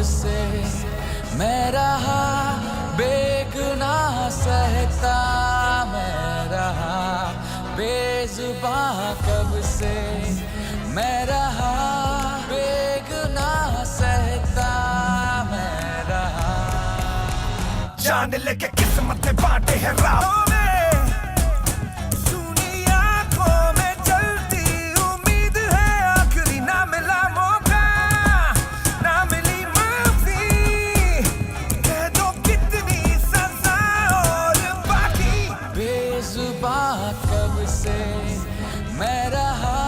से मैं रहा बेगुनाह सहता, मैं रहा बेजुबान कब से मैं रहा बेगुनाह सहता, मैं रहा। जान लेके किस्मत ने बांटे हैं राहों में, सुनी आंखों में जलती उम्मीद है, आखिरी ना मिला मौका ना मिली माफी, कह दो कितनी सजा और बाकी। बेजुबान कब से मैं रहा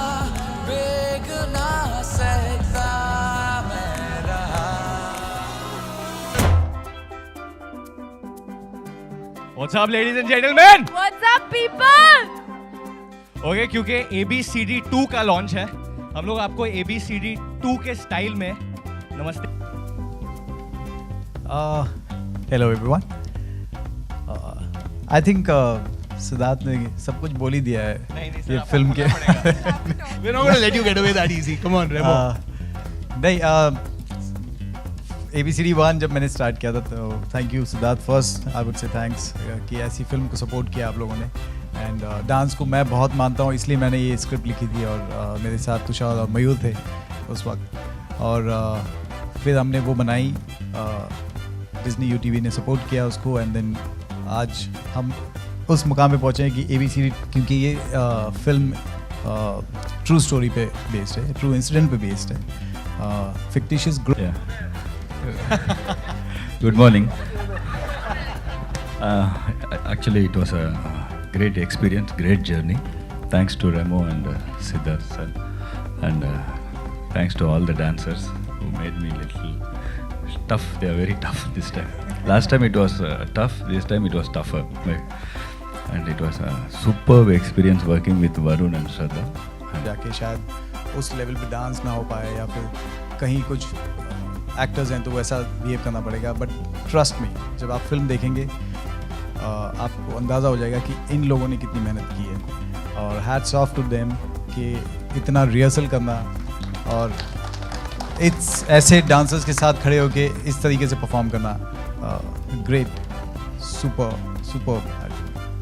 बेगुनाह सहता, मैं रहा। What's up, ladies and gentlemen? What's up, people? Okay, क्योंकि ABCD 2 का लॉन्च है, हम लोग आपको ABCD 2 के स्टाइल में नमस्ते। Hello everyone. I think Siddharth ने सब कुछ बोल ही दिया है ये फिल्म के। We're not going to let you get away that easy. Come on, Remo. नहीं, ABCD 1 जब मैंने स्टार्ट किया था तो thank you Siddharth, first I would say thanks कि ऐसी फिल्म को सपोर्ट किया आप लोगों ने। एंड डांस को मैं बहुत मानता हूँ, इसलिए मैंने ये स्क्रिप्ट लिखी थी और मेरे साथ तुषार और मयूर थे उस वक्त, और फिर हमने वो बनाई, डिज्नी UTV ने सपोर्ट किया उसको, एंड देन आज हम उस मुकाम पे पहुँचे हैं कि ABCD, क्योंकि ये फिल्म ट्रू स्टोरी पे बेस्ड है, ट्रू इंसिडेंट पे बेस्ड है, fictitious group. Good morning. Actually, it was a great experience, great journey. Thanks to Remo and Siddharth sir, and thanks to all the dancers who made me little tough. They are very tough this time. Last time it was tough. This time it was tougher. And it was a superb experience working with Varun and Shraddha. जाके शायद उस level पे dance ना हो पाए, या फिर कहीं कुछ एक्टर्स हैं तो वैसा बिहेव करना पड़ेगा, बट ट्रस्ट मी, जब आप फिल्म देखेंगे आपको अंदाज़ा हो जाएगा कि इन लोगों ने कितनी मेहनत की है, और हैट्स ऑफ टू देम कि इतना रिहर्सल करना और इट्स ऐसे डांसर्स के साथ खड़े होके इस तरीके से परफॉर्म करना, ग्रेट, सुपर सुपर।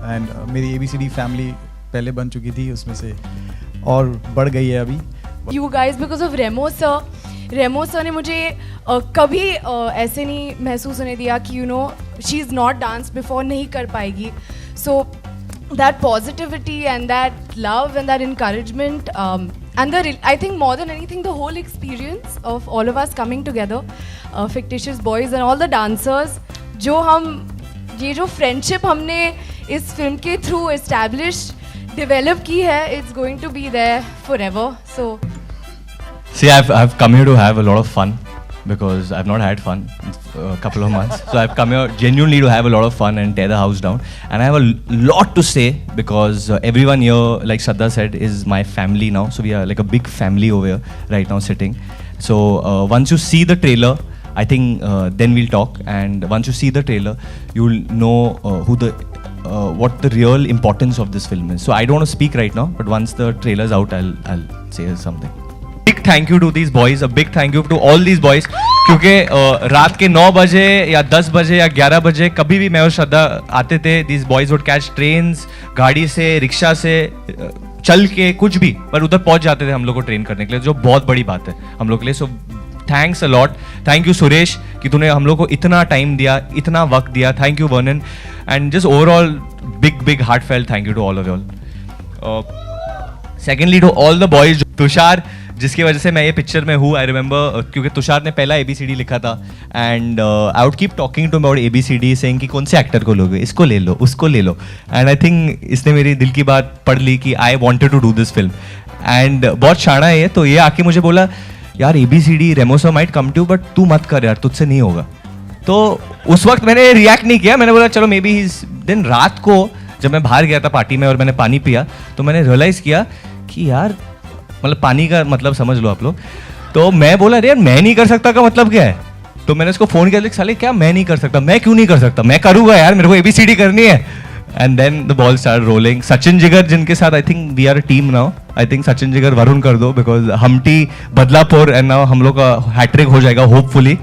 एंड मेरी ABCD फैमिली पहले बन चुकी थी, उसमें से और बढ़ गई है अभी। You guys, because of Remo sir. Remo sir ने मुझे कभी ऐसे नहीं महसूस होने दिया कि you know she is not dance before, नहीं कर पाएगी। So that positivity and that love and that encouragement and I think more than anything the whole experience of all of us coming together, fictitious boys and all the dancers, जो हम ये जो friendship हमने इस film के through establish develop की है, it's going to be there forever. So See, I've come here to have a lot of fun because I've not had fun in a couple of months. So I've come here genuinely to have a lot of fun and tear the house down. And I have a lot to say because everyone here, like Shraddha said, is my family now. So we are like a big family over here right now sitting. So once you see the trailer, I think then we'll talk. And once you see the trailer, you'll know what the real importance of this film is. So I don't want to speak right now, but once the trailer's out, I'll say something. Big thank you to these boys, a big thank you to all these boys, क्योंकि रात के 9 बजे या 10 बजे या 11 बजे कभी भी मैं और श्रद्धा आते थे, these boys would catch trains, गाड़ी से, रिक्शा से, चल के, कुछ भी, पर उधर पहुंच जाते थे हम लोग को ट्रेन करने के लिए, जो बहुत बड़ी बात है हम लोग के लिए। So thanks a lot, thank you Suresh कि तूने हम लोग को इतना टाइम दिया, इतना वक्त दिया, thank you Vernon, and just overall big heartfelt thank you to all of you all. Secondly to all the boys, Tushar जिसकी वजह से मैं ये पिक्चर में हूँ, आई रिमेंबर, क्योंकि तुषार ने पहला ABCD लिखा था, and I would keep talking to about ABCD, saying कि कौन से एक्टर को लोगे, इसको ले लो, उसको ले लो, एंड आई थिंक इसने मेरी दिल की बात पढ़ ली कि I wanted to do this film, and बहुत शाना है ये, तो ये आके मुझे बोला यार ABCD Remo sir might come too, but तू मत कर यार, तुझसे नहीं होगा। तो उस वक्त मैंने रिएक्ट नहीं किया, मैंने बोला चलो मे बी ही। देन रात को जब मैं बाहर गया था पार्टी में और मैंने पानी पिया, तो मैंने रियलाइज़ किया कि यार मतलब पानी का मतलब समझ लो आप लोग। तो मैं बोला अरे यार मैं नहीं कर सकता का मतलब क्या है, तो मैंने उसको फ़ोन किया, साले क्या मैं नहीं कर सकता, मैं क्यों नहीं कर सकता, मैं करूँगा यार, मेरे को ABCD करनी है। And then the ball start rolling. Sachin Jigar जिनके साथ I think we are a team now, I think Sachin Jigar Varun कर दो, because Humpty Badlapur and now हम लोग का हैट्रिक हो जाएगा hopefully.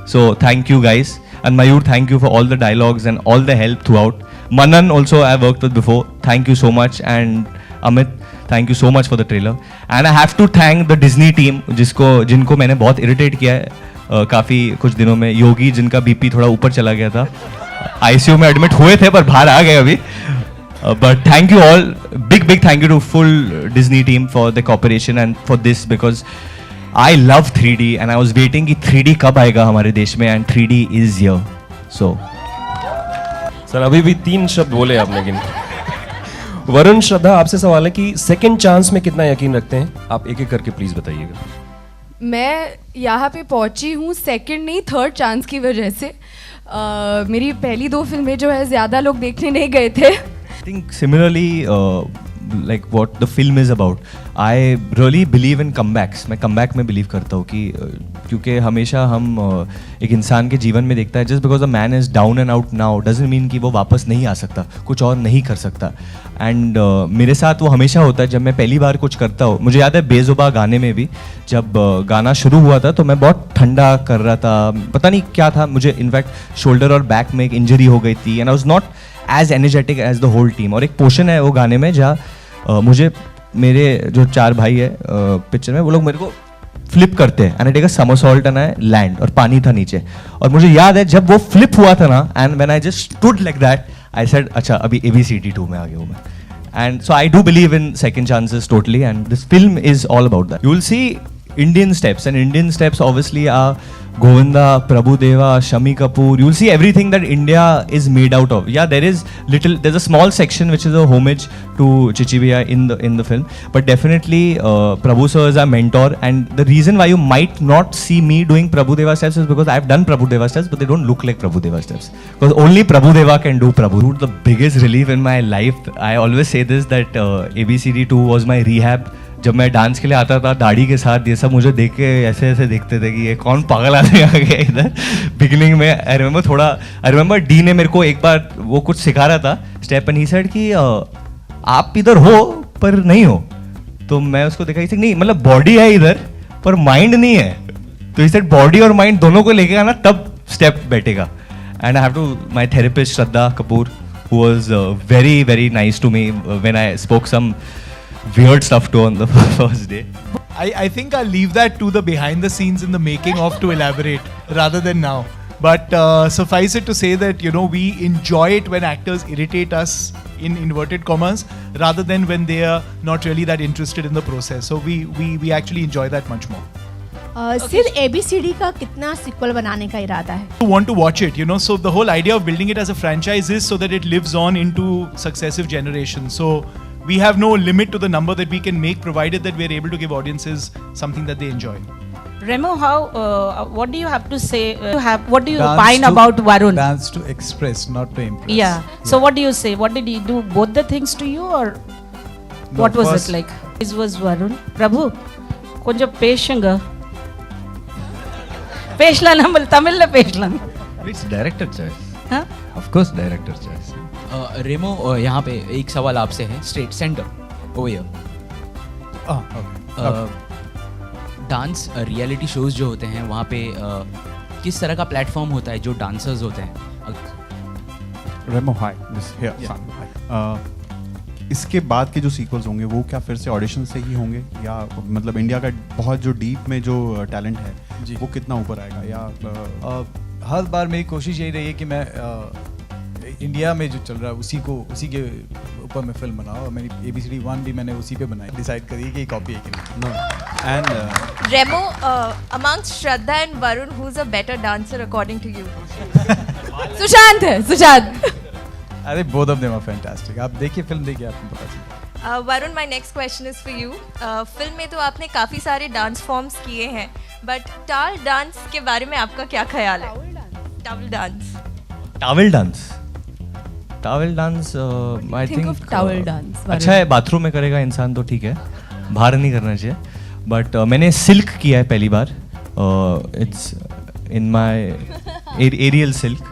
So thank you guys. And Mayur, thank you for all the dialogues and all the help throughout. Manan also I worked with before. Thank you so much. And Amit, thank you so much for the trailer. And I have to thank the Disney team जिनको मैंने बहुत irritate किया है काफ़ी कुछ दिनों में. योगी जिनका BP थोड़ा ऊपर चला गया था. ICU में एडमिट हुए थे पर बाहर आ गए अभी. But thank you all. Big thank you to full Disney team for the cooperation and for this because I love 3D and I was waiting कि 3D कब आएगा हमारे देश में and 3D is here. So. Sir अभी भी 3 शब्द बोले आपने लेकिन वरुण, श्रद्धा, आपसे सवाल है कि सेकंड चांस में कितना यकीन रखते हैं? आप एक एक करके प्लीज बताइएगा. मैं यहाँ पे पहुँची हूँ सेकंड नहीं थर्ड चांस की वजह से. मेरी पहली 2 फिल्में जो है ज़्यादा लोग देखने नहीं गए थे. I think similarly like what the film is about, I really believe in comebacks. मैं comeback में believe करता हूँ कि क्योंकि हमेशा हम एक इंसान के जीवन में देखता है just because a man is down and out now doesn't mean कि वो वापस नहीं आ सकता, कुछ और नहीं कर सकता. एंड मेरे साथ वो हमेशा होता है जब मैं पहली बार कुछ करता हूँ. मुझे याद है बेजुबा गाने में भी जब गाना शुरू हुआ था तो मैं बहुत ठंडा कर रहा था, पता नहीं क्या था. मुझे इनफैक्ट शोल्डर और बैक में एक इंजरी हो गई थी and I was not as energetic as the whole team. और एक पोर्शन है वो गाने में जहाँ मुझे मेरे जो 4 भाई है पिक्चर में वो लोग मेरे को फ्लिप करते हैं and I take a somersault and I land और पानी था नीचे. और मुझे याद है जब वो फ्लिप हुआ था ना and when I just stood like that I said अच्छा अभी ABCD 2 में आ गया हूँ मैं. And so I do believe in second chances totally, and this film is all about that. You will see Indian steps, and Indian steps obviously are Govinda, Prabhudeva, Shami Kapoor. You will see everything that India is made out of. Yeah, there's a small section which is a homage to Chichibia in the film, but definitely Prabhu sir is our mentor, and the reason why you might not see me doing Prabhudeva steps is because I've done Prabhudeva steps, but they don't look like Prabhudeva steps. Because only Prabhudeva can do Prabhu. The biggest relief in my life, I always say this, that ABCD 2 was my rehab. जब मैं dance के लिए आता था दाढ़ी के साथ, ये सब मुझे देख के ऐसे ऐसे देखते थे कि ये कौन पागल आदमी आ गया इधर. बिगिनिंग में आई रिमेंबर डी ने मेरे को एक बार वो कुछ सिखा रहा था स्टेप एंड ही सेड कि आप इधर हो पर नहीं हो. तो मैं उसको देखा कि नहीं मतलब बॉडी है इधर पर माइंड नहीं है. तो ही सेड बॉडी और माइंड दोनों को लेके आना तब स्टेप बैठेगा. And I have to my therapist Shraddha Kapoor who was very very nice to me when I spoke some weird stuff too on the first day. I think I'll leave that to the behind the scenes in the making of to elaborate rather than now. But suffice it to say that, you know, we enjoy it when actors irritate us in inverted commas rather than when they are not really that interested in the process. So we actually enjoy that much more. सिर्फ ABCD का कितना sequel बनाने का इरादा है? You want to watch it, you know, so the whole idea of building it as a franchise is so that it lives on into successive generations. So we have no limit to the number that we can make, provided that we are able to give audiences something that they enjoy. Remo, what do you have to say? What do you opine about Varun? Dance to express, not to impress. Yeah. So what do you say? What did he do? Both the things to you, or what was it like? This was Varun. Prabhu, konja peshanga. Peshlana, Tamil la peshlana. It's director choice. Huh? Of course, director choice. रेमो यहाँ पे एक सवाल आपसे है straight centre over. Dance reality shows जो होते हैं वहाँ पे किस तरह का प्लेटफॉर्म होता है जो डांसर्स होते हैं? रेमो हाय, दिस हियर. इसके बाद के जो सीक्वल्स होंगे वो क्या फिर से ऑडिशन से ही होंगे या मतलब इंडिया का बहुत जो डीप में जो टैलेंट है जी वो कितना ऊपर आएगा? या हर बार मेरी कोशिश यही रही है कि मैं इंडिया में जो चल रहा है उसी के ऊपर मैं फिल्म बनाऊँ. और मेरी ABCD 1 भी मैंने उसी पे बनाई. डिसाइड करिए कि कॉपी है कि नहीं. No. And Remo, amongst Shraddha and Varun, who's a better dancer according to you? Sushant है, सुशांत. अरे both of them are fantastic. आप देखिए फिल्म देखिए आपको पता चलेगा. Varun, my next question is for you. Film में तो आपने काफ़ी सारे डांस फॉर्म्स किए हैं, बट टाल डांस के बारे में आपका क्या ख्याल है? Towel dance. Towel dance. Towel dance I think towel dance अच्छा है. बाथरूम में करेगा इंसान तो ठीक है, बाहर नहीं करना चाहिए. बट मैंने सिल्क किया है पहली बार. It's in my aerial silk.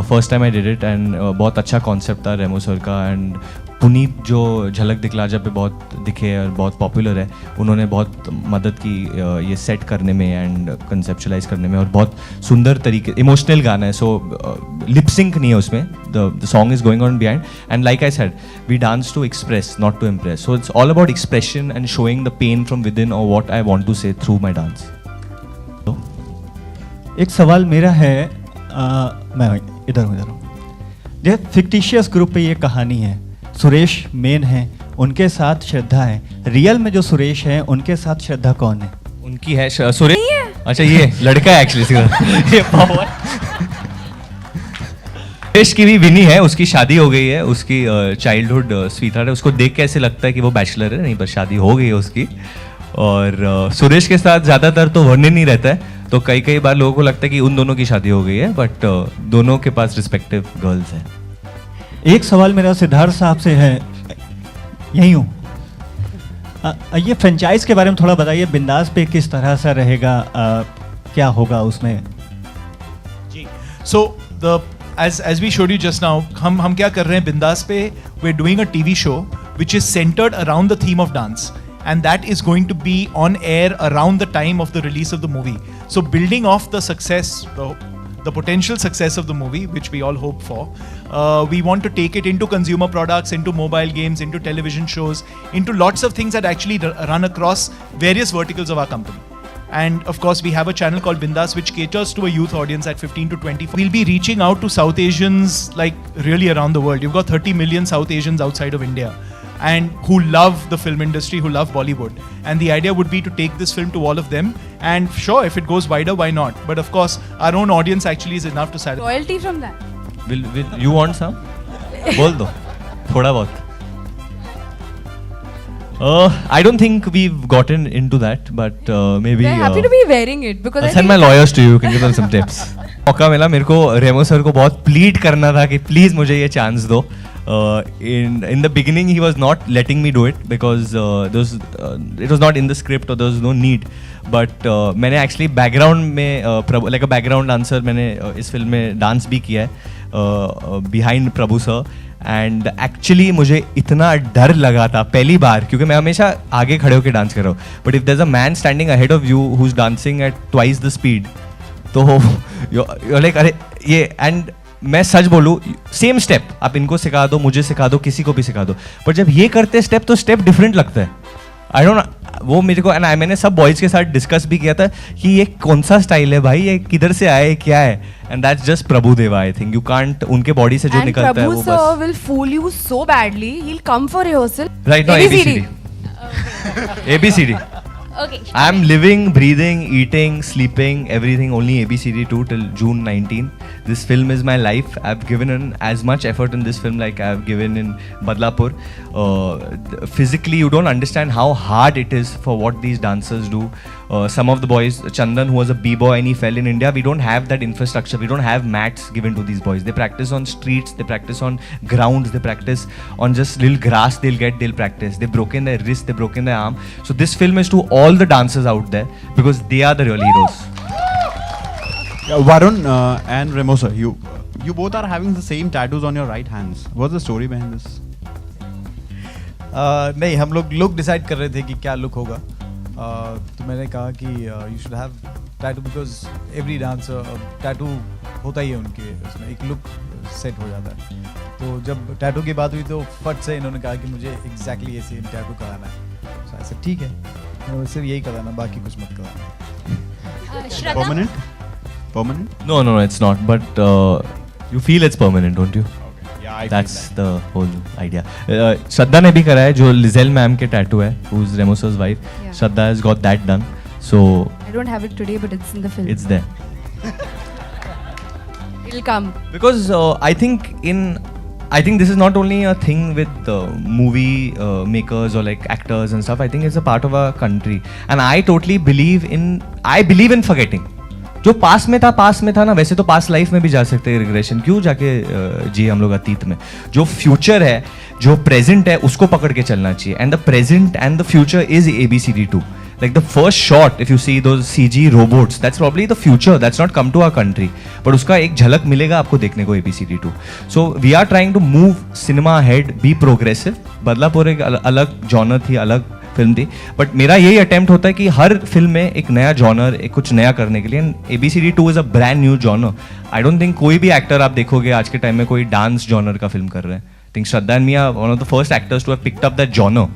First time I did it and बहुत अच्छा कॉन्सेप्ट था रेमो सर का. एंड पुनीत जो झलक दिखला जब पे बहुत दिखे और बहुत पॉपुलर है, उन्होंने बहुत मदद की ये सेट करने में एंड कंसेप्चुलाइज करने में, और बहुत सुंदर तरीके, इमोशनल गाना है, सो लिप सिंक नहीं है उसमें, the song is going on behind, and like I said we dance to express not to impress, so it's all about expression and showing the pain from within और what I want to say through my dance. एक सवाल मेरा है, मैं इधर हूँ. ये fictitious group पे ये कहानी है, सुरेश मेन है, उनके साथ श्रद्धा है. रियल में जो सुरेश है उनके साथ श्रद्धा कौन है? उनकी है सुरेश. अच्छा, ये लड़का है एक्चुअली. ये सुरेश की भी विनी है, उसकी शादी हो गई है, उसकी चाइल्डहुड स्वीटहार्ट है. उसको देख के ऐसे लगता है कि वो बैचलर है, नहीं पर शादी हो गई है उसकी. और सुरेश के साथ ज़्यादातर तो वर्णन नहीं रहता है, तो कई बार लोगों को लगता है कि उन दोनों की शादी हो गई है, बट दोनों के पास रिस्पेक्टिव गर्ल्स हैं. एक सवाल मेरा सिद्धार्थ साहब से है, यहीं हूँ. ये फ्रेंचाइज के बारे में थोड़ा बताइए, बिंदास पे किस तरह से रहेगा, क्या होगा उसमें? जी, सो as we showed you just now, हम क्या कर रहे हैं बिंदास पे, we're doing a TV show which is centered around the theme of dance, and that is going to be on air around the time of the release of the movie. So building off the success, the potential success of the movie, which we all hope for, we want to take it into consumer products, into mobile games, into television shows, into lots of things that actually run across various verticals of our company. And of course, we have a channel called Bindas, which caters to a youth audience at 15 to 24. We'll be reaching out to South Asians like really around the world. You've got 30 million South Asians outside of India, and who love the film industry, who love Bollywood. And the idea would be to take this film to all of them. And sure, if it goes wider, why not? But of course, our own audience actually is enough to satisfy. Royalty from that. Will you want some? बोल दो थोड़ा बहुत. I don't think we've gotten into that, but maybe. They're happy to be wearing it because I'll send my lawyers to you. Can give them some tips. मौका मिला मेरे को, रेमो sir को बहुत प्लीड करना था कि प्लीज मुझे ये चांस दो. In the beginning he was not letting me do it because it was not in the script or there was no need, but मैंने actually background में like a background dancer मैंने इस film में dance भी किया है behind Prabhu sir. And actually मुझे इतना डर लगा था पहली बार, क्योंकि मैं हमेशा आगे खड़े होकर डांस कर रहा हूँ, but if there is a man standing ahead of you who is dancing at twice the speed, तो लाइक अरे ये. एंड मैं सच बोलूँ, सेम स्टेप आप इनको सिखा दो, मुझे सिखा दो, किसी को भी सिखा दो, पर जब ये करते स्टेप तो स्टेप डिफरेंट लगता है. आई डोंट, वो मेरे को, एंड मैंने सब बॉयज़ के साथ डिस्कस भी किया था कि ये कौन सा स्टाइल है भाई, ये किधर से आए, क्या है. एंड दैट्स जस्ट प्रभु देवा. आई थिंक यू कांट, उनके बॉडी से जो निकलता है वो बस. And Prabhu sir will fool you so badly, he'll come for rehearsal. Right now ABCD. ABCD. Okay. I am living, breathing, eating, sleeping, everything only ABCD too till June 19. This film is my life. I've given in as much effort in this film like I've given in Badlapur. Physically, you don't understand how hard it is for what these dancers do. Some of the boys, Chandan, who was a b-boy and he fell in India, we don't have that infrastructure. We don't have mats given to these boys. They practice on streets, they practice on grounds, they practice on just little grass they'll practice. They've broken their wrist, they've broken their arm. So this film is to all the dancers out there because they are the real heroes. Varun and Remo sir, you both are having the same tattoos on your right hands. What's the story behind this? नहीं, हम लोग look decide कर रहे थे कि क्या look होगा. तो मैंने कहा कि you should have tattoo because every dancer tattoo होता ही है उनके, उसमें एक लुक सेट हो जाता है. तो जब टैटू की बात हुई तो फट से इन्होंने कहा कि मुझे एग्जैक्टली ये सेम टैटू कराना है. तो ऐसा ठीक है, सिर्फ यही कराना, बाकी कुछ मत कराना. Permanent? No, it's not. But you feel it's permanent, don't you? Yeah, I That's feel the whole idea. Shraddha ने भी करा है, जो लिजेल मैम के टैटू है, who's Remo sir's wife. Yeah. Shraddha has got that done. So I don't have it today, but it's in the film. it's there. It'll come. Because I think this is not only a thing with movie makers or like actors and stuff. I think it's a part of our country, and I totally believe in forgetting. जो पास में था ना, वैसे तो पास life में भी जा सकते हैं. रिग्रेशन क्यों जाके जी हम लोग अतीत में. जो फ्यूचर है, जो प्रेजेंट है, उसको पकड़ के चलना चाहिए. And the present and the future is ABCD2. Like the first shot, if you see those CG robots, that's probably the future. That's not come to our country. But उसका एक झलक मिलेगा आपको देखने को ABCD2. So we are trying to move cinema ahead, be progressive. Badlapur एक अलग genre थी, अलग फिल्म थी. बट मेरा यही अटेम्प्ट होता है कि हर फिल्म में एक नया जॉनर, एक कुछ नया करने के लिए. And ABCD2 is a brand new genre. I don't think कोई भी एक्टर आप देखोगे आज के टाइम में कोई डांस जॉनर का फिल्म कर रहे हैं. I think Shraddha and me are one of the first actors to have picked up that genre.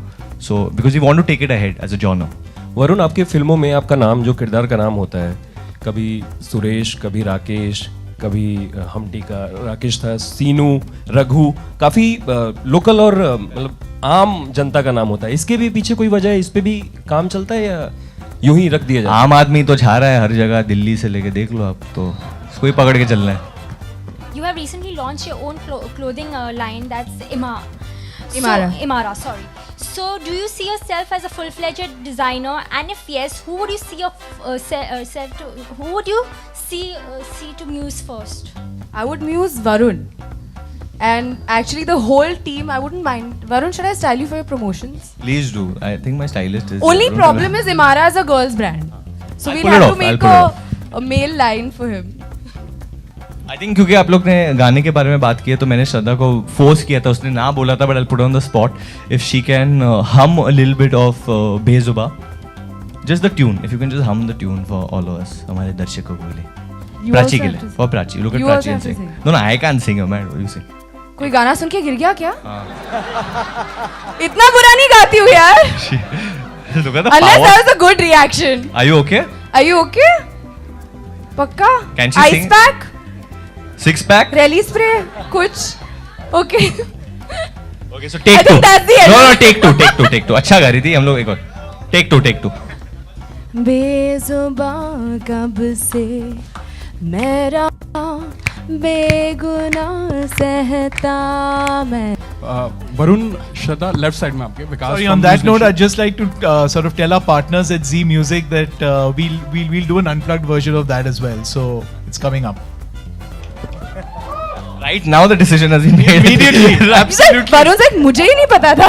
So because we want to take it ahead as a genre. Varun, आपके फिल्मों में आपका नाम, जो किरदार का नाम होता है, कभी सुरेश, कभी राकेश, कभी हमटी का राकेश था, सीनू, रघु, काफ़ी लोकल और मतलब आम जनता का नाम होता है. इसके भी पीछे कोई वजह है? इस पे भी काम चलता है या यूं ही रख दिया जाता है? आम आदमी तो छा रहा है हर जगह, दिल्ली से लेके देख लो आप, तो इसको ही पकड़ के चलना है. You have recently launched your own clothing line, that's Imara. Imara, sorry. So, do you see yourself as a full-fledged designer? And if yes, who would you see yourself to? Who would you see to muse first? I would muse Varun. And actually the whole team, I wouldn't mind. Varun, should I style you for your promotions? Please do. I think my stylist is... Only problem is Imara is a girl's brand. So I'll we'll pull it have off, to make I'll a male line for him. I think क्योंकि आप लोग ने गाने के बारे में बात की है तो मैंने श्रद्धा को फोर्स किया था. उसने ना बोला था, but I put on the spot if she can hum a little bit of Bezubaan, just the tune. If you can just hum the tune for all of us, हमारे दर्शकों के लिए, प्राची के लिए, for Prachi. Look at Prachi and sing. No no, I can sing, man. You sing. कोई गाना सुन के गिर गया क्या? इतना बुरा नहीं गाती हूँ यार. Look at the Unless power. that was a good reaction. Are you okay? Are you okay? पक्का? Can she Ice sing? pack? Six pack? Rally spray? कुछ? Okay. Okay, so take I two. think that's the end. No, take two. अच्छा गा रही थी. हम लोग एक और. Take two. बेजुबां कब से मेरा बेगुनाह सहता मैं. Varun, Shraddha, left side में आपके. Vikas. Sorry, from on that News note, Nation. I'd just like to sort of tell our partners at Z Music that we'll do an unplugged version of that as well. So it's coming up. Right now the decision has been made. Immediately. Absolutely. Varun sir, मुझे ही नहीं पता था.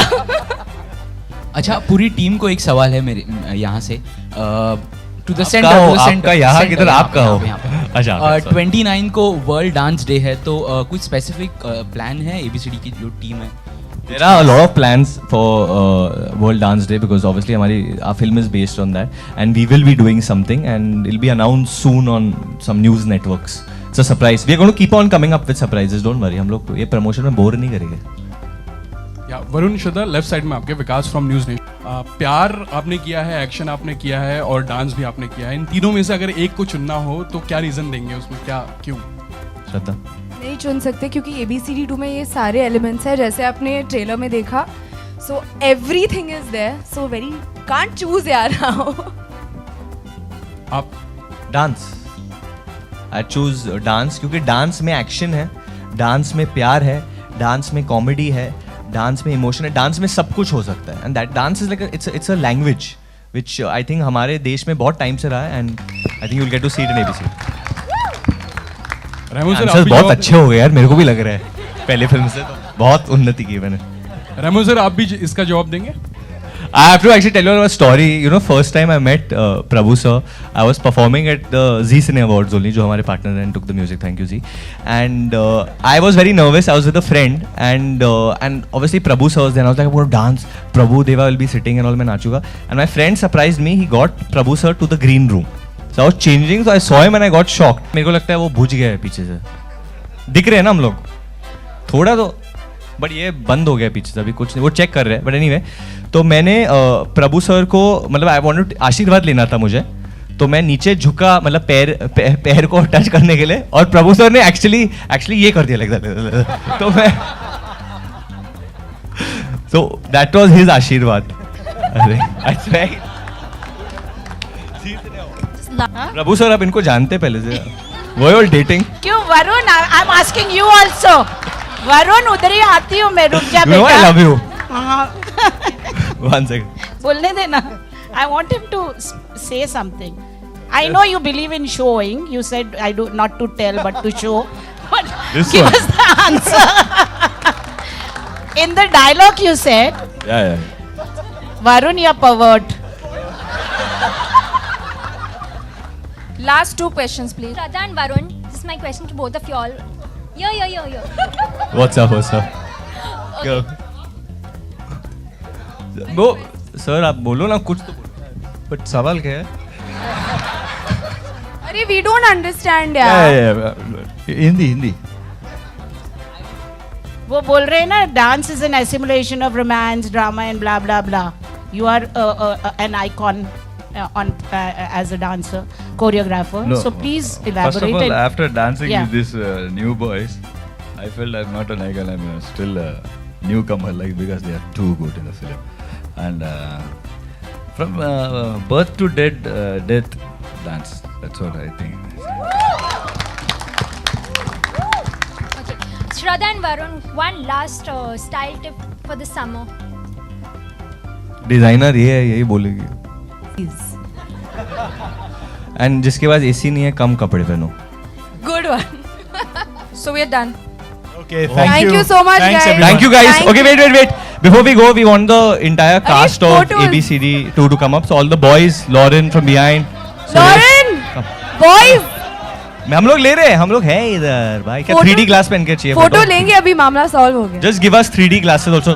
अच्छा, पूरी team को एक सवाल है मेरे यहाँ से. टू द आपका सेंटर. हो, आपका यहाँ किधर, आपका हो. अच्छा, sorry. 29 को वर्ल्ड डांस डे है, तो कुछ स्पेसिफिक प्लान है ABCD की जो टीम है? There are a lot of plans for World Dance Day because obviously our film is based on that, and we will be doing something, and it'll be announced soon on some news networks. It's a surprise. We are going to keep on coming up with surprises. Don't worry. हम लोग ये promotion में bore नहीं करेंगे. Yeah, Varun, Shraddha, left side में आपके. Vikas from News Nation. प्यार आपने किया है, एक्शन आपने किया है और डांस भी आपने किया है. इन तीनों में से अगर एक को चुनना हो तो क्या रीजन देंगे उसमें, क्या, क्यों? श्रद्धा. नहीं चुन सकते क्योंकि ABCD2 में ये सारे एलिमेंट्स हैं जैसे आपने ट्रेलर में देखा. So everything is there, so very can't choose यार. आप डांस. आई चूज डांस क्योंकि डांस में एक्शन है, डांस में प्यार है, डांस में कॉमेडी है, डांस में इमोशन है, डांस में सब कुछ हो सकता है. And that dance is like it's a language which I think हमारे देश में बहुत टाइम से रहा है. And I think you will get to see it in ABCD. Remo sir, answers बहुत अच्छे हो गए यार, मेरे को भी लग रहा है पहले फिल्म से तो बहुत उन्नति की मैंने. रेमो सर, आप भी इसका जवाब देंगे? I have to actually tell you a story. You know, first time I met Prabhu sir, I was performing at the Z Cine Awards only, जो हमारे partner and took the music. Thank you Z. And I was very nervous. I was with a friend, and obviously Prabhu sir was there. And I was like, I'm going to dance. Prabhu Deva will be sitting and all. मैं नाचूंगा. And my friend surprised me. He got Prabhu sir to the green room. So I was changing. So I saw him and I got shocked. मेरे को लगता है वो बुझ गया है पीछे से. दिख रहे हैं ना हम लोग. थोड़ा तो. बट ये बंद हो गया पीछे से, अभी कुछ नहीं, वो चेक कर रहे हैं. बट एनीवे, तो मैंने प्रभु सर को मतलब आई वांट टू आशीर्वाद लेना था मुझे, तो मैं नीचे झुका मतलब पैर को टच करने के लिए, और प्रभु सर ने एक्चुअली ये कर दिया लगता. तो मैं तो दैट वाज हिज आशीर्वाद. प्रभु सर आप इनको जानते पहले से? वो ऑल डेटिंग? क्यों Varun? I am asking you also. Varun, उधर ही आती हूँ मैं, रुक जा बेटा. I love you. हाँ. One second. बोलने देना. I want him to say something. I know you believe in showing. You said I do not to tell but to show. But give us the answer. In the dialogue you said, Yeah. Varun, you're pervert. Last 2 questions, please. Shraddha and Varun, this is my question to both of y'all. Yo. What's up? Go. वो sir आप बोलो ना कुछ तो बोलो. But सवाल क्या है? अरे we don't understand यार. हिंदी. वो बोल रहे हैं ना, dance is an assimilation of romance, drama and blah blah blah. You are an icon on as a dancer, choreographer. No, so please elaborate. First of all, after dancing Yeah. with these new boys, I felt I'm not an icon. I'm still a newcomer, like, because they are too good in the film. And from birth to death, dance. That's what I think. Okay. Shraddha and Varun, one last style tip for the summer. Designer ये है, यही बोलेगी. And जिसके पास AC नहीं है कम कपड़े पहनो. Good one. So we are done. Okay, Thank you so much, Thanks, guys. everyone. Thank you guys. Thank Okay, wait. Before we go, we want the entire cast of photos. ABCD to come up. So all the boys, Lauren from behind. Lauren, boys, हम लोग ले रहे हैं, हम लोग हैं इधर भाई. क्या Photo- 3D ग्लास पहन के चाहिए? फोटो लेंगे, अभी मामला सॉल्व हो गया. Just give us 3D glasses also.